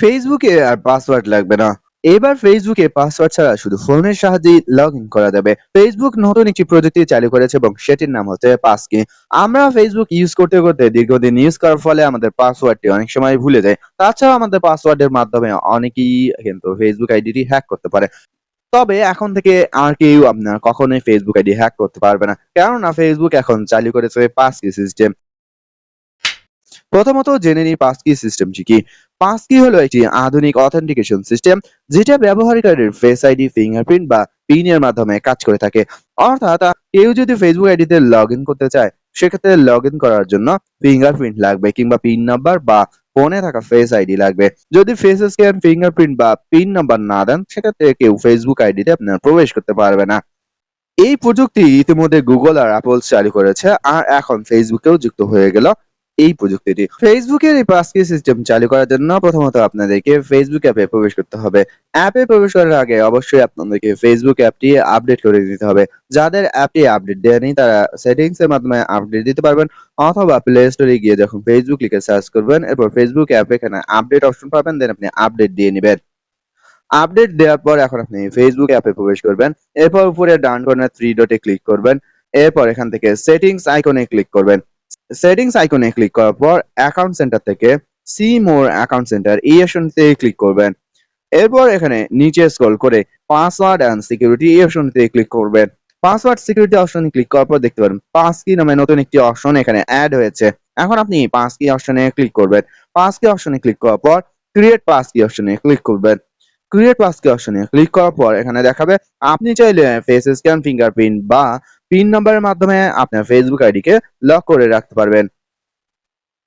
ফেসবুকে আর পাসওয়ার্ড লাগবে না। এবার ফেসবুকে পাসওয়ার্ড ছাড়া শুধু ফোনের সাহায্যেই লগ ইন করা যাবে। ফেসবুক নতুন একটি প্রযুক্তি চালু করেছে এবং সেটির নাম হচ্ছে পাসকি। আমরা ফেসবুক ইউজ করতে করতে দীর্ঘদিন ইউজ করার ফলে আমাদের পাসওয়ার্ডটি অনেক সময় ভুলে যাই। তাছাড়াও আমাদের পাসওয়ার্ডের মাধ্যমে অনেকেই কিন্তু ফেসবুক আইডিটি হ্যাক করতে পারে। তবে এখন থেকে আর কেউ আপনার কখনোই ফেসবুক আইডি হ্যাক করতে পারবে না, কেননা ফেসবুক এখন চালু করেছে পাসকি সিস্টেম। প্রথমত জেনে নিই পাসকি সিস্টেমটি কি। পাসকি হলো একটি আধুনিক অথেন্টিকেশন সিস্টেম, যেটা ব্যবহারকারীর ফেস আইডি, ফিঙ্গারপ্রিন্ট বা পিন এর মাধ্যমে কাজ করে থাকে। অর্থাৎ কেউ যদি ফেসবুক আইডিতে লগ ইন করতে চায়, সেক্ষেত্রে লগ ইন করার জন্য ফিঙ্গারপ্রিন্ট লাগবে কিংবা পিন নাম্বার বা ফোনে থাকা ফেস আইডি লাগবে। যদি ফেস স্ক্যান, ফিঙ্গারপ্রিন্ট বা পিন নাম্বার না দেন, সেক্ষেত্রে কেউ ফেসবুক আইডিতে আপনার প্রবেশ করতে পারবে না। এই প্রযুক্তি ইতিমধ্যে গুগল আর অ্যাপল চালু করেছে, আর এখন ফেসবুকেও যুক্ত হয়ে গেল এই প্রযুক্তিটি। ফেসবুকের এই পাসকি সিস্টেম চালু করার জন্য প্রথমত আপনাদেরকে ফেসবুক অ্যাপে প্রবেশ করতে হবে। অ্যাপে প্রবেশ করার আগে অবশ্যই আপনাদেরকে ফেসবুক অ্যাপটি আপডেট করে দিতে হবে। যাদের অ্যাপটি আপডেট দেয়া নেই তারা সেটিংস এর মাধ্যমে আপডেট দিতে পারবেন, অথবা প্লে স্টোরে গিয়ে যখন ফেসবুক লিখে সার্চ করবেন, এরপর ফেসবুক অ্যাপ এখানে আপডেট অপশন পাবেন, দেন আপনি আপডেট দিয়ে নিবেন। আপডেট দেওয়ার পর এখন আপনি ফেসবুক অ্যাপে প্রবেশ করবেন। এরপর উপরে ডান কর্নার থ্রি ডটে ক্লিক করবেন। এরপর এখান থেকে সেটিংস আইকনে ক্লিক করবেন। সেটিংস আইকনে ক্লিক করার পর অ্যাকাউন্ট সেন্টার থেকে সি মোর অ্যাকাউন্ট সেন্টার এই অপশনতে ক্লিক করবেন। এরপর এখানে নিচে স্ক্রল করে পাসওয়ার্ড অ্যান্ড সিকিউরিটি এই অপশনতে ক্লিক করবেন। পাসওয়ার্ড সিকিউরিটি অপশনে ক্লিক করার পর দেখতে পারেন পাসকি নামে নতুন একটি অপশন এখানে অ্যাড হয়েছে। এখন আপনি পাসকি অপশনে ক্লিক করবেন। পাসকি অপশনে ক্লিক করার পর ক্রিয়েট পাসকি অপশনে ক্লিক করবেন। ক্রিয়েট পাসকি অপশনে ক্লিক করার পর এখানে দেখাবে আপনি চাইলে ফেস স্ক্যান, ফিঙ্গারপ্রিন্ট বা পিন নাম্বারের মাধ্যমে আপনার ফেসবুক আইডিকে লক করে রাখতে পারবেন।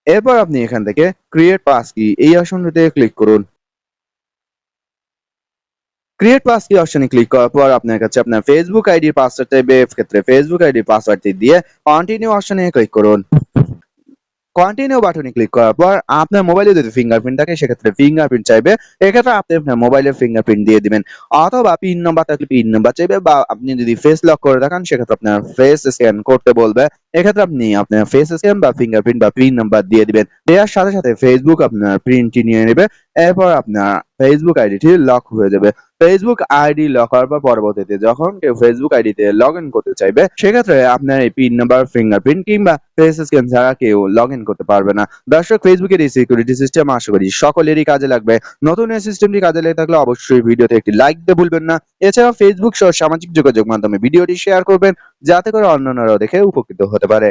এরপর আপনি এখান থেকে ক্রিয়েট পাসকি এই অপশনটিতে ক্লিক করুন। ক্রিয়েট পাসকি অপশনে ক্লিক করার পর আপনার কাছে আপনার ফেসবুক আইডির পাসওয়ার্ড চাইবে। এক্ষেত্রে ফেসবুক আইডির পাসওয়ার্ডটি দিয়ে কন্টিনিউ অপশনে ক্লিক করুন। কন্টিনিউ বাটনে ক্লিক করার পর আপনার মোবাইলে যদি ফিঙ্গারপ্রিন্ট থাকে, সেক্ষেত্রে ফিঙ্গারপ্রিন্ট চাইবে। এক্ষেত্রে আপনি আপনার মোবাইলের ফিঙ্গারপ্রিন্ট দিয়ে দিবেন, অথবা পিন নাম্বার থাকলে পিন নাম্বার চাইবে, বা আপনি যদি ফেস লক করে থাকেন সেক্ষেত্রে আপনার ফেস স্ক্যান করতে বলবে। এক্ষেত্রে আপনি আপনার ফেস স্ক্যান বা ফিঙ্গারপ্রিন্ট বা পিন নাম্বার দিয়ে দিবেন। দেওয়ার সাথে সাথে ফেসবুক আপনার প্রিন্টটি নিয়ে নেবে। এরপর আপনার ফেসবুক আইডিটি লক হয়ে যাবে। ফেসবুক আইডি লক হওয়ার পর পরবর্তীতে যখন কেউ ফেসবুক আইডিতে লগ ইন করতে চাইবে, সেক্ষেত্রে আপনার এই পিন নাম্বার, ফিঙ্গারপ্রিন্ট কিংবা ফেস স্ক্যান ছাড়া কেউ লগ ইন করতে পারবে না। দর্শক, ফেসবুকের এই সিকিউরিটি সিস্টেম আশা করি সকলেরই কাজে লাগবে। নতুন এই সিস্টেমটি কাজে লেগে থাকলে অবশ্যই ভিডিওতে একটি লাইক দিতে ভুলবেন না। এছাড়াও ফেসবুক সহ সামাজিক যোগাযোগ মাধ্যমে ভিডিওটি শেয়ার করবেন, যাতে করে অন্যান্যরাও দেখে উপকৃত হতে পারে।